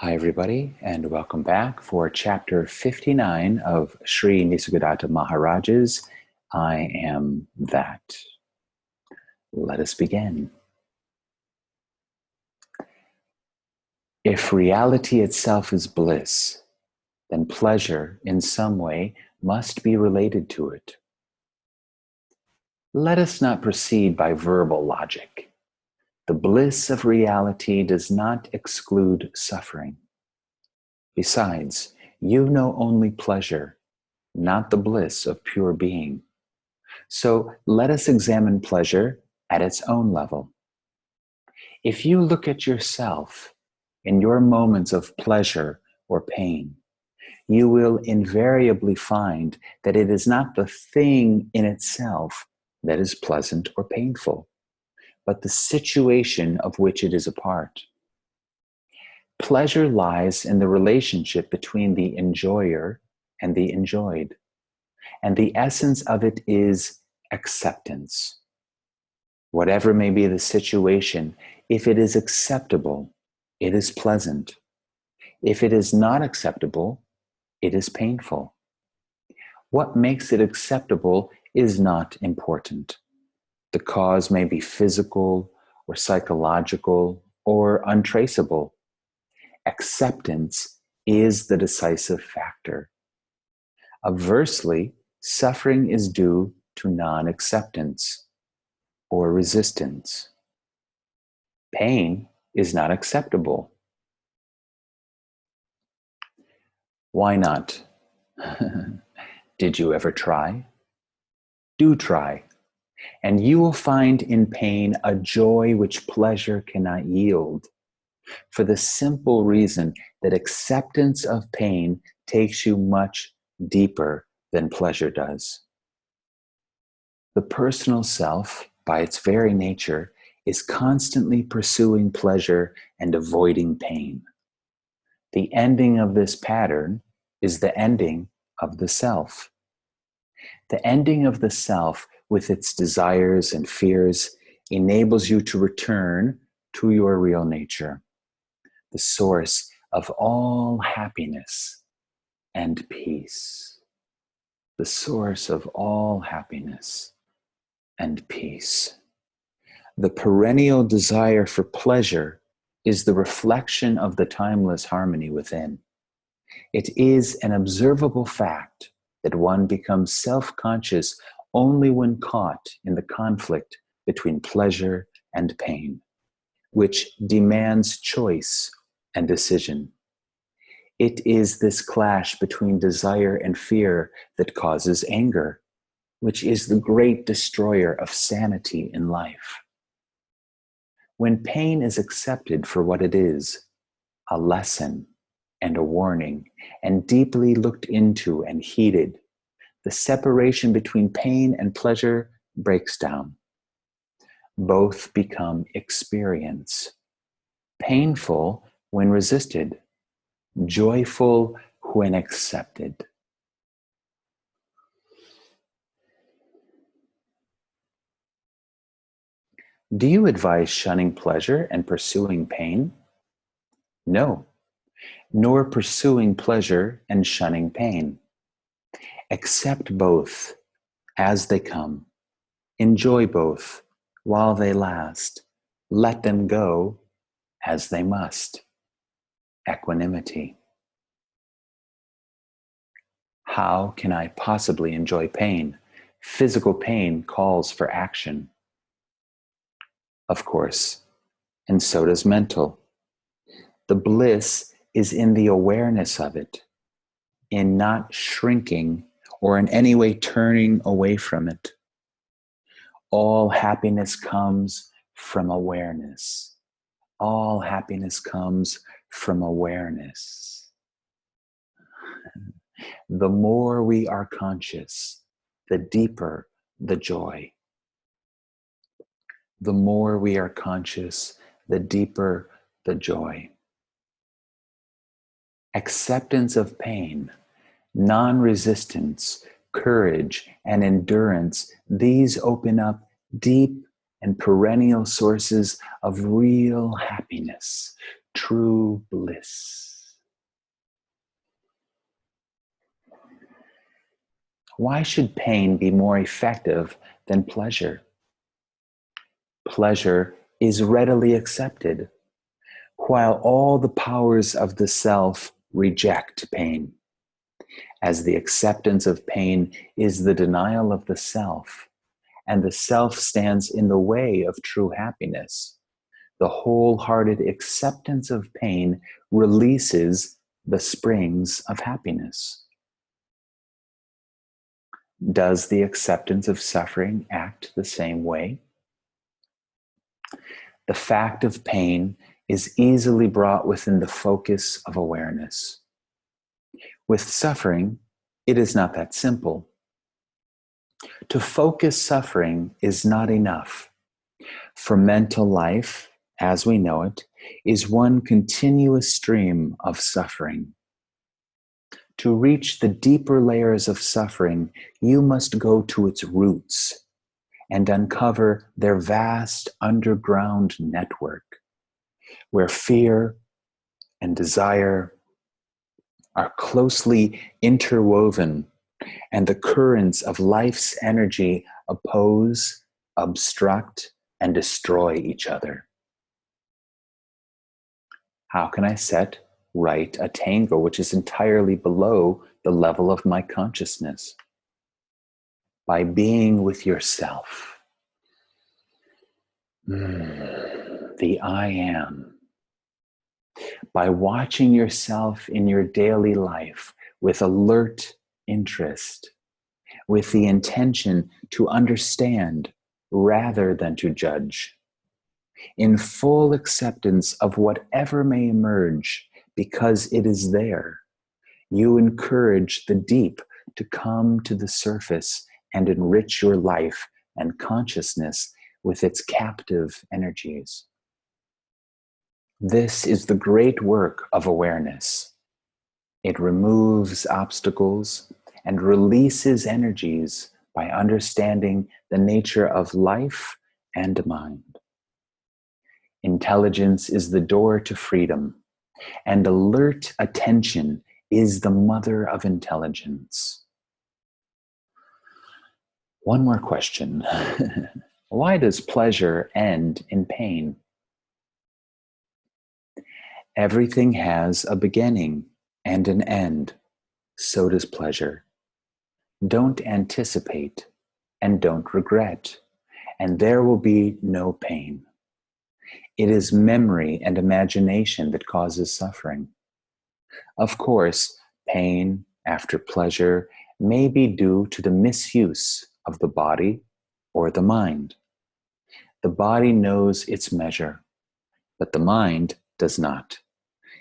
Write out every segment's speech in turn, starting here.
Hi, everybody, and welcome back for chapter 59 of Sri Nisargadatta Maharaj's I Am That. Let us begin. If reality itself is bliss, then pleasure in some way must be related to it. Let us not proceed by verbal logic. The bliss of reality does not exclude suffering. Besides, you know only pleasure, not the bliss of pure being. So let us examine pleasure at its own level. If you look at yourself in your moments of pleasure or pain, you will invariably find that it is not the thing in itself that is pleasant or painful, but the situation of which it is a part. Pleasure lies in the relationship between the enjoyer and the enjoyed, and the essence of it is acceptance. Whatever may be the situation, if it is acceptable, it is pleasant. If it is not acceptable, it is painful. What makes it acceptable is not important. The cause may be physical or psychological or untraceable. Acceptance is the decisive factor. Conversely, suffering is due to non-acceptance or resistance. Pain is not acceptable. Why not? Did you ever try? Do try, and you will find in pain a joy which pleasure cannot yield, for the simple reason that acceptance of pain takes you much deeper than pleasure does. The personal self, by its very nature, is constantly pursuing pleasure and avoiding pain. The ending of this pattern is the ending of the self. The ending of the self with its desires and fears enables you to return to your real nature, the source of all happiness and peace. The source of all happiness and peace. The perennial desire for pleasure is the reflection of the timeless harmony within. It is an observable fact that one becomes self-conscious only when caught in the conflict between pleasure and pain, which demands choice and decision. It is this clash between desire and fear that causes anger, which is the great destroyer of sanity in life. When pain is accepted for what it is, a lesson and a warning, and deeply looked into and heeded, the separation between pain and pleasure breaks down. Both become experience, painful when resisted, joyful when accepted. Do you advise shunning pleasure and pursuing pain? No, nor pursuing pleasure and shunning pain. Accept both as they come. Enjoy both while they last. Let them go as they must. Equanimity. How can I possibly enjoy pain? Physical pain calls for action. Of course, and so does mental. The bliss is in the awareness of it, in not shrinking or in any way turning away from it. All happiness comes from awareness. All happiness comes from awareness. The more we are conscious, the deeper the joy. The more we are conscious, the deeper the joy. Acceptance of pain, non-resistance, courage, and endurance, these open up deep and perennial sources of real happiness, true bliss. Why should pain be more effective than pleasure? Pleasure is readily accepted, while all the powers of the self reject pain. As the acceptance of pain is the denial of the self, and the self stands in the way of true happiness, the wholehearted acceptance of pain releases the springs of happiness. Does the acceptance of suffering act the same way? The fact of pain is easily brought within the focus of awareness. With suffering, it is not that simple. To focus suffering is not enough, for mental life, as we know it, is one continuous stream of suffering. To reach the deeper layers of suffering, you must go to its roots and uncover their vast underground network, where fear and desire are closely interwoven and the currents of life's energy oppose, obstruct, and destroy each other. How can I set right a tango which is entirely below the level of my consciousness? By being with yourself. The I am. By watching yourself in your daily life with alert interest, with the intention to understand rather than to judge, in full acceptance of whatever may emerge because it is there, you encourage the deep to come to the surface and enrich your life and consciousness with its captive energies. This is the great work of awareness. It removes obstacles and releases energies by understanding the nature of life and mind. Intelligence is the door to freedom, and alert attention is the mother of intelligence. One more question. Why does pleasure end in pain? Everything has a beginning and an end. So does pleasure. Don't anticipate and don't regret, and there will be no pain. It is memory and imagination that causes suffering. Of course, pain after pleasure may be due to the misuse of the body or the mind. The body knows its measure, but the mind does not.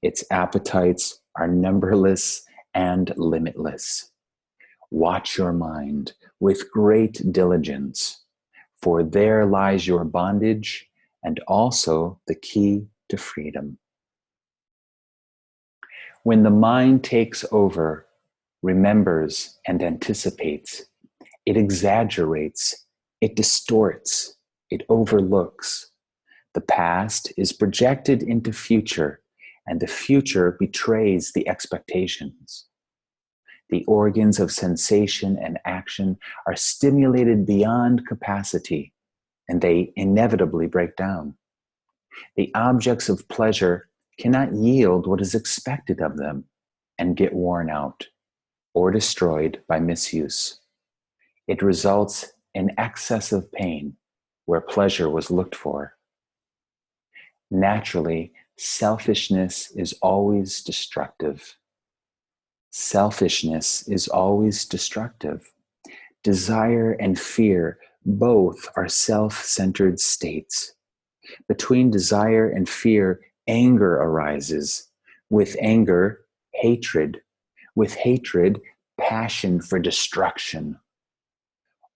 Its appetites are numberless and limitless. Watch your mind with great diligence, for there lies your bondage and also the key to freedom. When the mind takes over, remembers, and anticipates, it exaggerates, it distorts, it overlooks. The past is projected into future, and the future betrays the expectations. The organs of sensation and action are stimulated beyond capacity, and they inevitably break down. The objects of pleasure cannot yield what is expected of them and get worn out or destroyed by misuse. It results in excessive pain where pleasure was looked for. Naturally, selfishness is always destructive. Selfishness is always destructive. Desire and fear both are self-centered states. Between desire and fear, anger arises. With anger, hatred. With hatred, passion for destruction.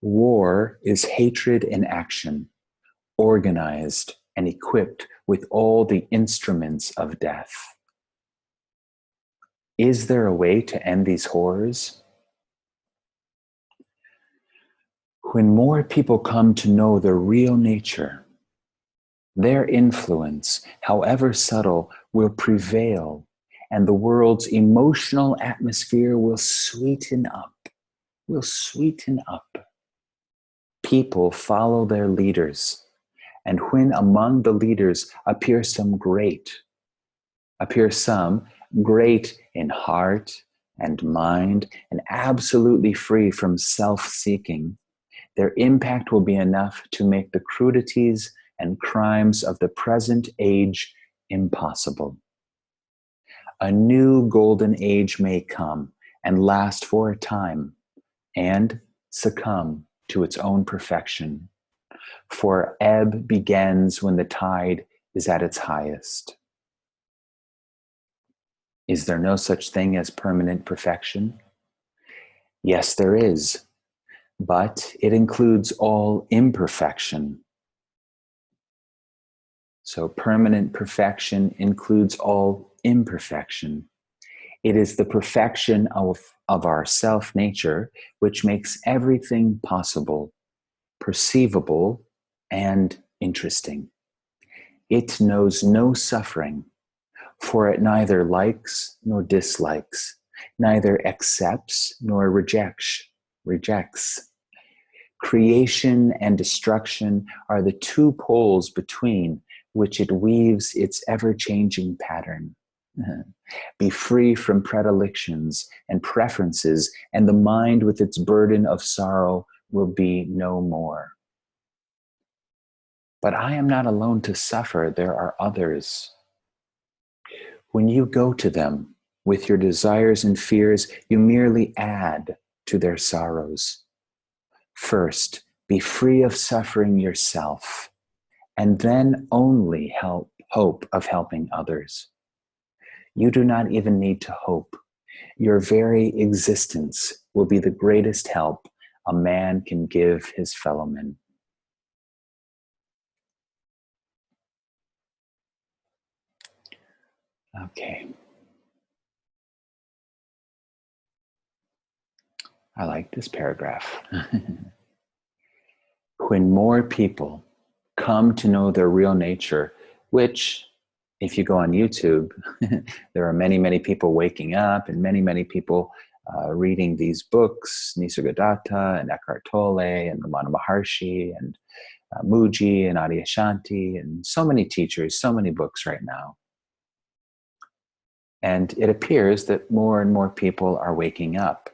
War is hatred in action, organized and equipped with all the instruments of death. Is there a way to end these horrors? When more people come to know their real nature, Their influence, however subtle, will prevail, and the world's emotional atmosphere will sweeten up. Will sweeten up. People follow their leaders, and when among the leaders appear some great in heart and mind and absolutely free from self-seeking, their impact will be enough to make the crudities and crimes of the present age impossible. A new golden age may come and last for a time and succumb to its own perfection. For ebb begins when the tide is at its highest. Is there no such thing as permanent perfection? Yes, there is, but it includes all imperfection. So permanent perfection includes all imperfection. It is the perfection of our self-nature which makes everything possible, perceivable, and interesting. It knows no suffering, for it neither likes nor dislikes, neither accepts nor rejects. Creation and destruction are the two poles between which it weaves its ever-changing pattern. Be free from predilections and preferences, and the mind with its burden of sorrow will be no more. But I am not alone to suffer. There are others. When you go to them with your desires and fears, you merely add to their sorrows. First, be free of suffering yourself, and then only hope of helping others. You do not even need to hope. Your very existence will be the greatest help a man can give his fellow men. Okay. I like this paragraph. When more people come to know their real nature, which, if you go on YouTube, there are many, many people waking up and many, many people reading these books, Nisargadatta and Eckhart Tolle and Ramana Maharshi and Muji and Adyashanti and so many teachers, so many books right now. And it appears that more and more people are waking up.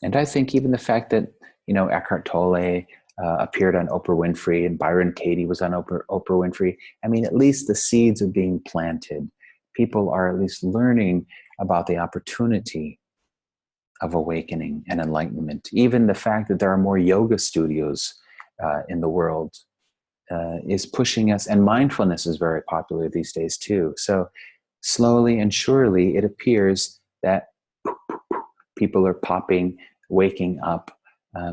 And I think even the fact that, Eckhart Tolle appeared on Oprah Winfrey and Byron Katie was on Oprah Winfrey. I mean, at least the seeds are being planted. People are at least learning about the opportunity of awakening and enlightenment. Even the fact that there are more yoga studios in the world is pushing us, and mindfulness is very popular these days too. So slowly and surely it appears that people are waking up,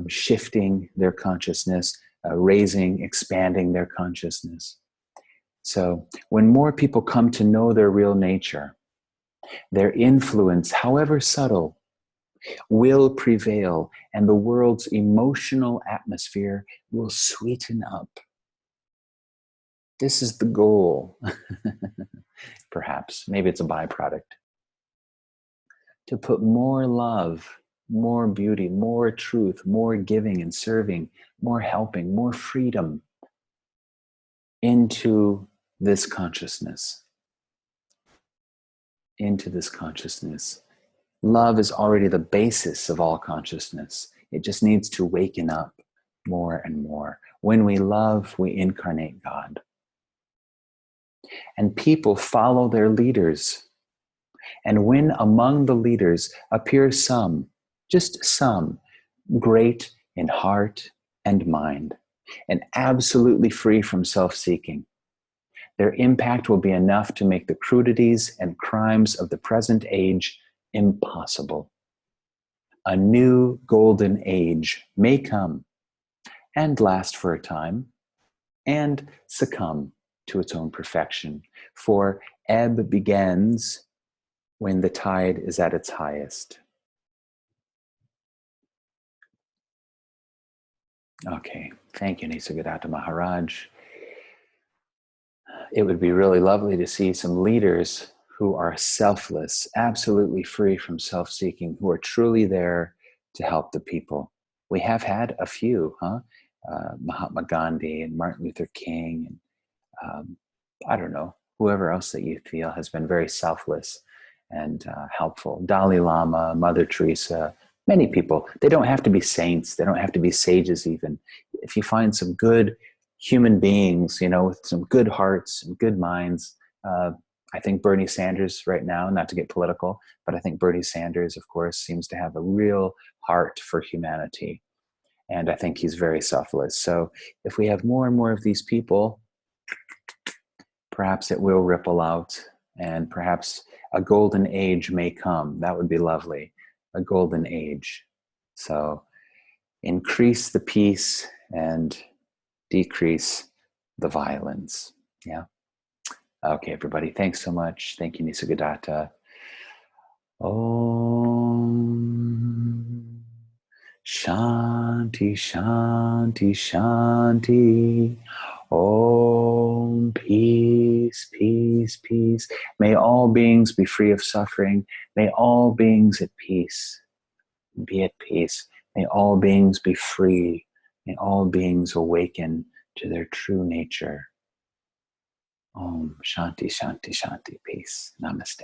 shifting their consciousness, raising, expanding their consciousness. So when more people come to know their real nature, their influence, however subtle, will prevail, and the world's emotional atmosphere will sweeten up. This is the goal. Perhaps, maybe it's a byproduct. To put more love, more beauty, more truth, more giving and serving, more helping, more freedom into this consciousness. Into this consciousness. Love is already the basis of all consciousness. It just needs to waken up more and more. When we love, we incarnate God. And people follow their leaders. And when among the leaders appear some, just some, great in heart and mind, and absolutely free from self-seeking, their impact will be enough to make the crudities and crimes of the present age impossible. A new golden age may come and last for a time and succumb to its own perfection. For ebb begins when the tide is at its highest. Okay, thank you, Nisargadatta Maharaj. it would be really lovely to see some leaders who are selfless, absolutely free from self-seeking, who are truly there to help the people. We have had a few, huh? Mahatma Gandhi and Martin Luther King, and I don't know, whoever else that you feel has been very selfless and helpful. Dalai Lama, Mother Teresa, many people. They don't have to be saints. They don't have to be sages even. If you find some good human beings, you know, with some good hearts and good minds, I think Bernie Sanders right now, not to get political, but I think Bernie Sanders, of course, seems to have a real heart for humanity. And I think he's very selfless. So if we have more and more of these people, perhaps it will ripple out, and perhaps a golden age may come. That would be lovely, a golden age. So increase the peace and decrease the violence. Yeah. Okay, everybody. Thanks so much. Thank you, Nisargadatta. Om Shanti, Shanti, Shanti. Om, peace, peace, peace. May all beings be free of suffering. May all beings at peace be at peace. May all beings be free. May all beings awaken to their true nature. Om, Shanti, Shanti, Shanti, peace. Namaste.